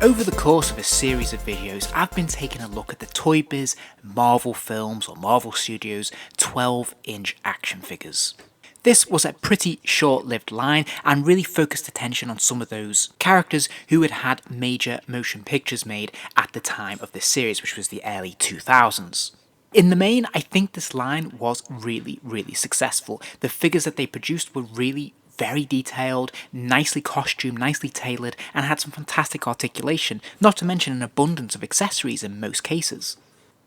Over the course of a series of videos, I've been taking a look at the ToyBiz Marvel Films or Marvel Studios 12-inch action figures. This was a pretty short-lived line and really focused attention on some of those characters who had had major motion pictures made at the time of this series, which was the early 2000s. In the main, I think this line was really successful. The figures that they produced were really very detailed, nicely costumed, nicely tailored, and had some fantastic articulation, not to mention an abundance of accessories in most cases.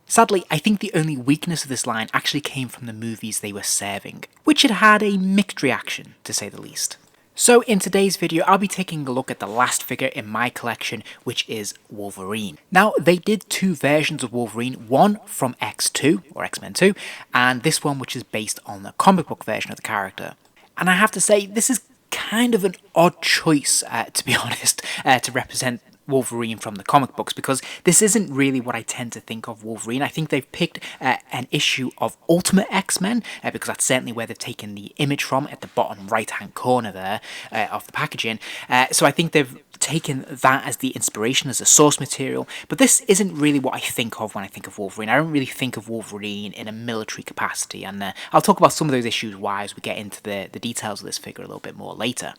Sadly, I think the only weakness of this line actually came from the movies they were serving, which had had a mixed reaction, to say the least. So in today's video, I'll be taking a look at the last figure in my collection, which is Wolverine. Now, they did two versions of Wolverine, one from X2, or X-Men 2, and this one which is based on the comic book version of the character. And I have to say, this is kind of an odd choice, to be honest, to represent Wolverine from the comic books, because this isn't really what I tend to think of Wolverine. I think they've picked an issue of Ultimate X-Men, because that's certainly where they've taken the image from at the bottom right-hand corner there of the packaging. So I think they've taken that as the inspiration, as a source material, but this isn't really what I think of when I think of Wolverine. I don't really think of Wolverine in a military capacity, and I'll talk about some of those issues why as we get into the details of this figure a little bit more later.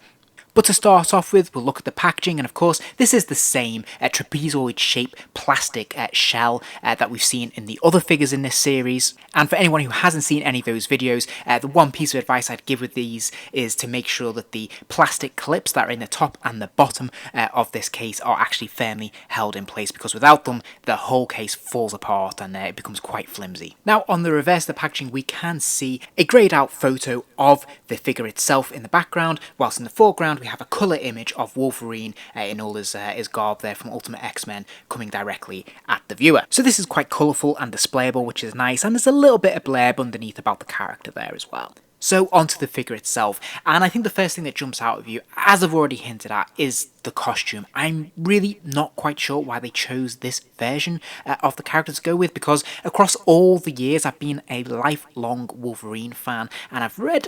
But to start off with, we'll look at the packaging, and of course, this is the same trapezoid-shaped plastic shell that we've seen in the other figures in this series. And for anyone who hasn't seen any of those videos, the one piece of advice I'd give with these is to make sure that the plastic clips that are in the top and the bottom of this case are actually firmly held in place, because without them, the whole case falls apart and it becomes quite flimsy. Now, on the reverse of the packaging, we can see a greyed out photo of the figure itself in the background, whilst in the foreground, we have a colour image of Wolverine in all his garb there from Ultimate X-Men coming directly at the viewer. So this is quite colourful and displayable, which is nice, and there's a little bit of blurb underneath about the character there as well. So onto the figure itself, and I think the first thing that jumps out of you, as I've already hinted at, is the costume. I'm really not quite sure why they chose this version of the character to go with, because across all the years I've been a lifelong Wolverine fan, and I've read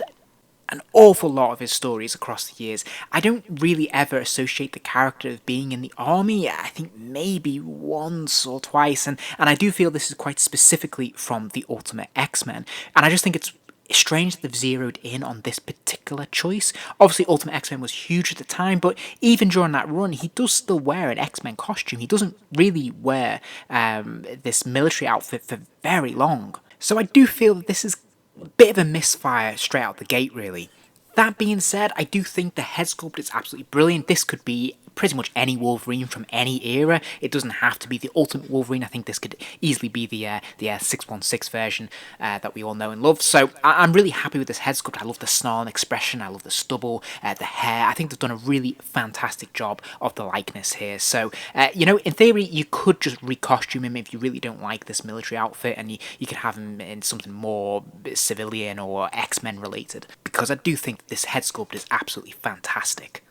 an awful lot of his stories across the years. I don't really ever associate the character as being in the army. I think maybe once or twice, and I do feel this is quite specifically from the Ultimate X-Men, and I just think it's strange that they've zeroed in on this particular choice. Obviously, Ultimate X-Men was huge at the time, but even during that run, he does still wear an X-Men costume. He doesn't really wear this military outfit for very long. So I do feel that this is a bit of a misfire straight out the gate, really. That being said, I do think the head sculpt is absolutely brilliant. This could be pretty much any Wolverine from any era. It doesn't have to be the Ultimate Wolverine. I think this could easily be the 616 version that we all know and love. So I'm really happy with this head sculpt. I love the snarling expression. I love the stubble, the hair. I think they've done a really fantastic job of the likeness here. So, you know, in theory, you could just recostume him if you really don't like this military outfit, and you could have him in something more civilian or X-Men related, because I do think this head sculpt is absolutely fantastic.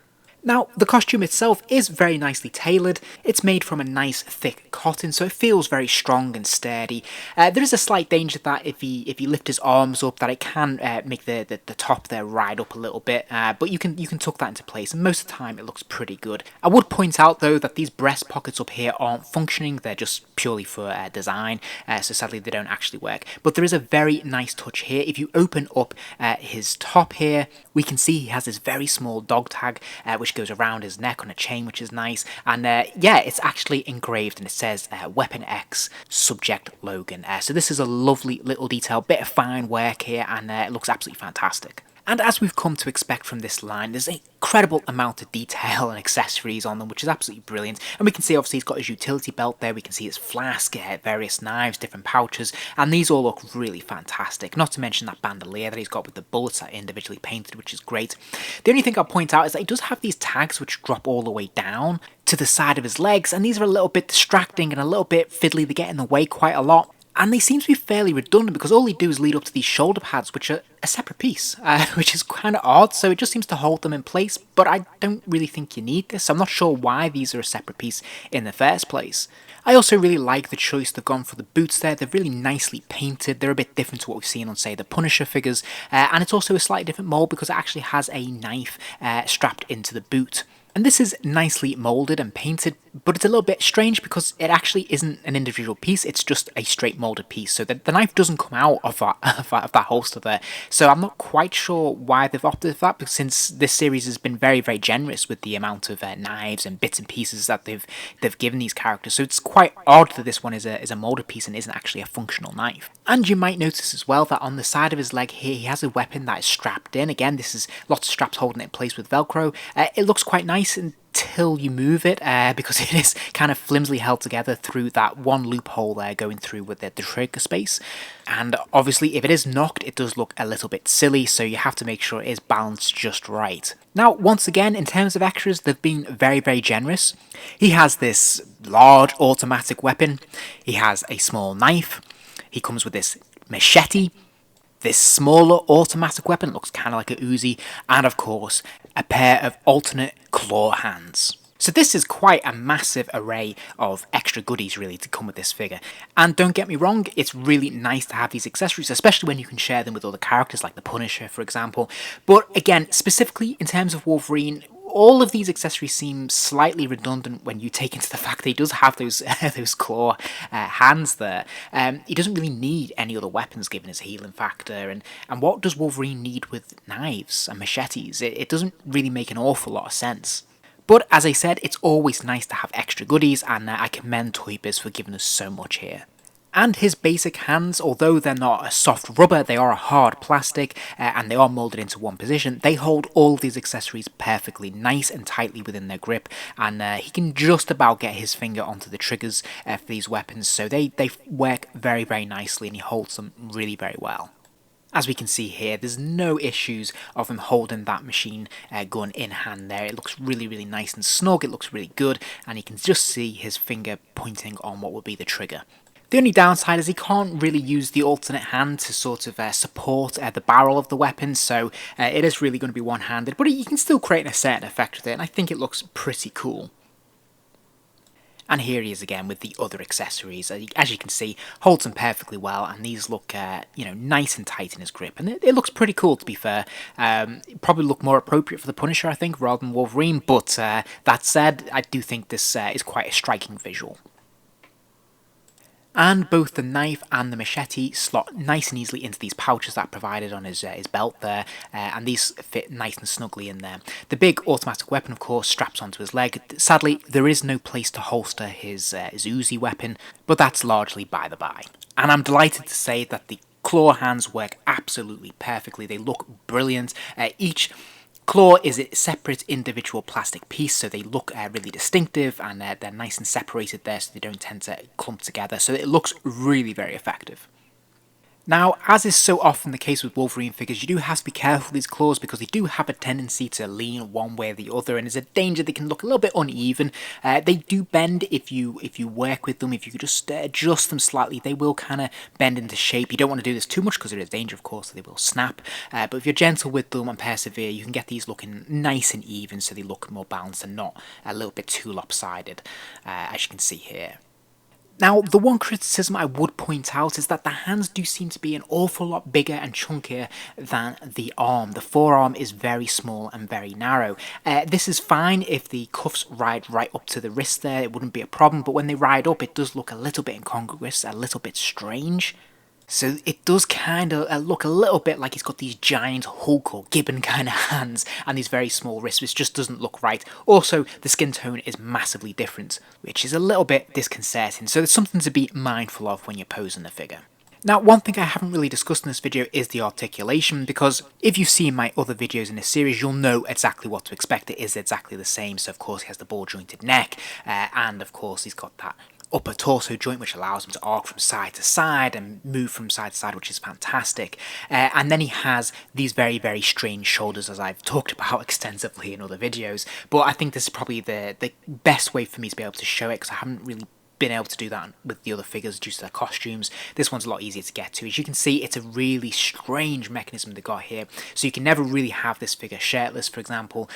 Now, the costume itself is very nicely tailored. It's made from a nice thick cotton, so it feels very strong and sturdy. There is a slight danger that if he lifts his arms up, that it can make the top there ride up a little bit, but you can tuck that into place, and most of the time it looks pretty good. I would point out though that these breast pockets up here aren't functioning. They're just purely for design, so sadly they don't actually work. But there is a very nice touch here. If you open up his top here, we can see he has this very small dog tag, which goes around his neck on a chain, which is nice. And yeah, it's actually engraved, and it says Weapon X, Subject Logan. So this is a lovely little detail, bit of fine work here, and it looks absolutely fantastic. And as we've come to expect from this line, there's an incredible amount of detail and accessories on them, which is absolutely brilliant. And we can see, obviously, he's got his utility belt there. We can see his flask, various knives, different pouches, and these all look really fantastic. Not to mention that bandolier that he's got with the bullets that are individually painted, which is great. The only thing I'll point out is that he does have these tags which drop all the way down to the side of his legs, and these are a little bit distracting and a little bit fiddly. They get in the way quite a lot. And they seem to be fairly redundant, because all they do is lead up to these shoulder pads, which are a separate piece, which is kind of odd. So it just seems to hold them in place, but I don't really think you need this. I'm not sure why these are a separate piece in the first place. I also really like the choice they've gone for the boots there. They're really nicely painted. They're a bit different to what we've seen on, say, the Punisher figures. And it's also a slightly different mold, because it actually has a knife strapped into the boot. And this is nicely moulded and painted, but it's a little bit strange because it actually isn't an individual piece, it's just a straight moulded piece. So the knife doesn't come out of that holster there. So I'm not quite sure why they've opted for that, because since this series has been very, very generous with the amount of knives and bits and pieces that they've given these characters. So it's quite odd that this one is a moulded piece and isn't actually a functional knife. And you might notice as well that on the side of his leg here, he has a weapon that is strapped in. Again, this is lots of straps holding it in place with Velcro. It looks quite nice until you move it, because it is kind of flimsily held together through that one loophole there going through with the trigger space. And obviously if it is knocked, it does look a little bit silly, so you have to make sure it is balanced just right. Now, once again, in terms of extras, they've been very, very generous. He has this large automatic weapon, he has a small knife, he comes with this machete, this smaller automatic weapon, looks kind of like a Uzi, and of course, a pair of alternate claw hands. So this is quite a massive array of extra goodies really to come with this figure. And don't get me wrong, it's really nice to have these accessories, especially when you can share them with other characters like the Punisher, for example. But again, specifically in terms of Wolverine, all of these accessories seem slightly redundant when you take into the fact that he does have those those claw hands there. He doesn't really need any other weapons given his healing factor, and what does Wolverine need with knives and machetes? It doesn't really make an awful lot of sense. But as I said, it's always nice to have extra goodies, and I commend ToyBiz for giving us so much here. And his basic hands, although they're not a soft rubber, they are a hard plastic, and they are moulded into one position. They hold all of these accessories perfectly, nice and tightly within their grip, and he can just about get his finger onto the triggers for these weapons, so they work very, very nicely, and he holds them really very well. As we can see here, there's no issues of him holding that machine gun in hand there. It looks really, really nice and snug, it looks really good, and you can just see his finger pointing on what would be the trigger. The only downside is he can't really use the alternate hand to sort of support the barrel of the weapon, so it is really going to be one-handed, but you can still create a certain effect with it, and I think it looks pretty cool. And here he is again with the other accessories. As you can see, holds them perfectly well, and these look, nice and tight in his grip. And it looks pretty cool, to be fair. Probably look more appropriate for the Punisher, I think, rather than Wolverine. But that said, I do think this is quite a striking visual. And both the knife and the machete slot nice and easily into these pouches that are provided on his belt there, and these fit nice and snugly in there. The big automatic weapon, of course, straps onto his leg. Sadly, there is no place to holster his Uzi weapon, but that's largely by the by. And I'm delighted to say that the claw hands work absolutely perfectly. They look brilliant. Each claw is a separate individual plastic piece, so they look really distinctive, and they're nice and separated there, so they don't tend to clump together, so it looks really very effective. Now, as is so often the case with Wolverine figures, you do have to be careful with these claws because they do have a tendency to lean one way or the other, and there's a danger they can look a little bit uneven. They do bend if you work with them. If you could just adjust them slightly, they will kind of bend into shape. You don't want to do this too much because there is danger, of course, that they will snap. But if you're gentle with them and persevere, you can get these looking nice and even, so they look more balanced and not a little bit too lopsided, as you can see here. Now, the one criticism I would point out is that the hands do seem to be an awful lot bigger and chunkier than the arm. The forearm is very small and very narrow. This is fine if the cuffs ride right up to the wrist there, it wouldn't be a problem, but when they ride up, it does look a little bit incongruous, a little bit strange. So it does kind of look a little bit like he's got these giant Hulk or Gibbon kind of hands and these very small wrists, which just doesn't look right. Also, the skin tone is massively different, which is a little bit disconcerting, so there's something to be mindful of when you're posing the figure. Now, one thing I haven't really discussed in this video is the articulation, because if you've seen my other videos in this series, you'll know exactly what to expect. It is exactly the same. So, of course, he has the ball-jointed neck, and, of course, he's got that upper torso joint, which allows him to arc from side to side and move from side to side, which is fantastic. And then he has these very, very strange shoulders, as I've talked about extensively in other videos. But I think this is probably the best way for me to be able to show it, because I haven't really been able to do that with the other figures due to their costumes. This one's a lot easier to get to. As you can see, it's a really strange mechanism they got here, so you can never really have this figure shirtless, for example,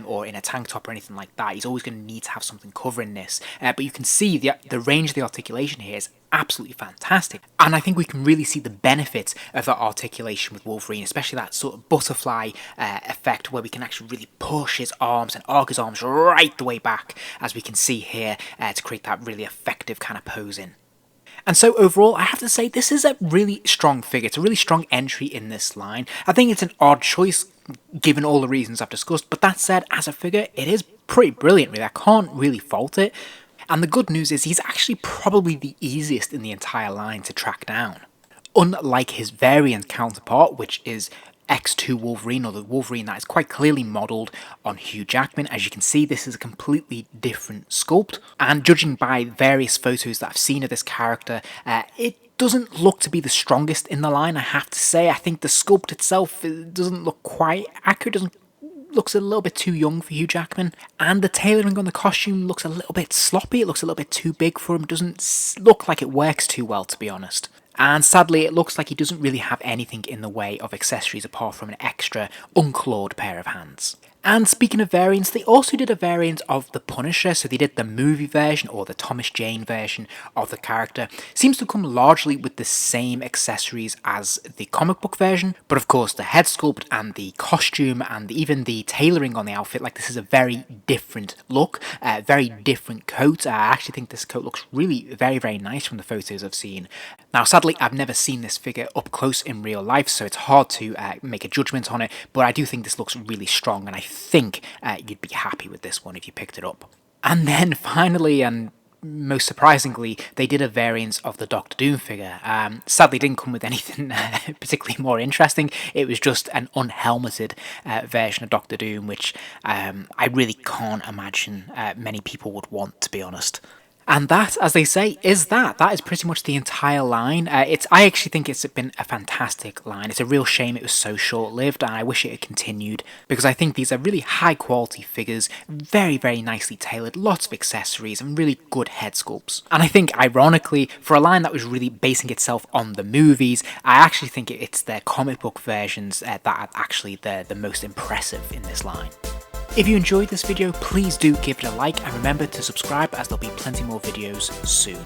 or in a tank top or anything like that. He's always going to need to have something covering this, but you can see the range of the articulation here is absolutely fantastic. And I think we can really see the benefits of that articulation with Wolverine, especially that sort of butterfly effect where we can actually really push his arms and arc his arms right the way back, as we can see here, to create that really effective kind of posing. And so overall, I have to say this is a really strong figure. It's a really strong entry in this line. I think it's an odd choice given all the reasons I've discussed, but that said, as a figure, it is pretty brilliant, really. I can't really fault it. And the good news is he's actually probably the easiest in the entire line to track down. Unlike his variant counterpart, which is X2 Wolverine, or the Wolverine that is quite clearly modelled on Hugh Jackman. As you can see, this is a completely different sculpt, and judging by various photos that I've seen of this character, it doesn't look to be the strongest in the line, I have to say. I think the sculpt itself doesn't look quite accurate, looks a little bit too young for Hugh Jackman, and the tailoring on the costume looks a little bit sloppy. It looks a little bit too big for him. It doesn't look like it works too well, to be honest. And sadly, it looks like he doesn't really have anything in the way of accessories apart from an extra unclawed pair of hands. And speaking of variants, they also did a variant of the Punisher, so they did the movie version, or the Thomas Jane version of the character. Seems to come largely with the same accessories as the comic book version, but of course the head sculpt and the costume and even the tailoring on the outfit, like this is a very different look, very different coat. I actually think this coat looks really very nice from the photos I've seen. Now sadly, I've never seen this figure up close in real life, so it's hard to make a judgment on it, but I do think this looks really strong, and I think you'd be happy with this one if you picked it up. And then finally, and most surprisingly, they did a variant of the Doctor Doom figure. Sadly, didn't come with anything particularly more interesting. It was just an unhelmeted version of Doctor Doom, which I really can't imagine many people would want, to be honest. And that, as they say, is that. That is pretty much the entire line. I actually think it's been a fantastic line. It's a real shame it was so short-lived, and I wish it had continued, because I think these are really high-quality figures, very nicely tailored, lots of accessories, and really good head sculpts. And I think, ironically, for a line that was really basing itself on the movies, I actually think it's their comic book versions that are actually the most impressive in this line. If you enjoyed this video, please do give it a like, and remember to subscribe, as there'll be plenty more videos soon.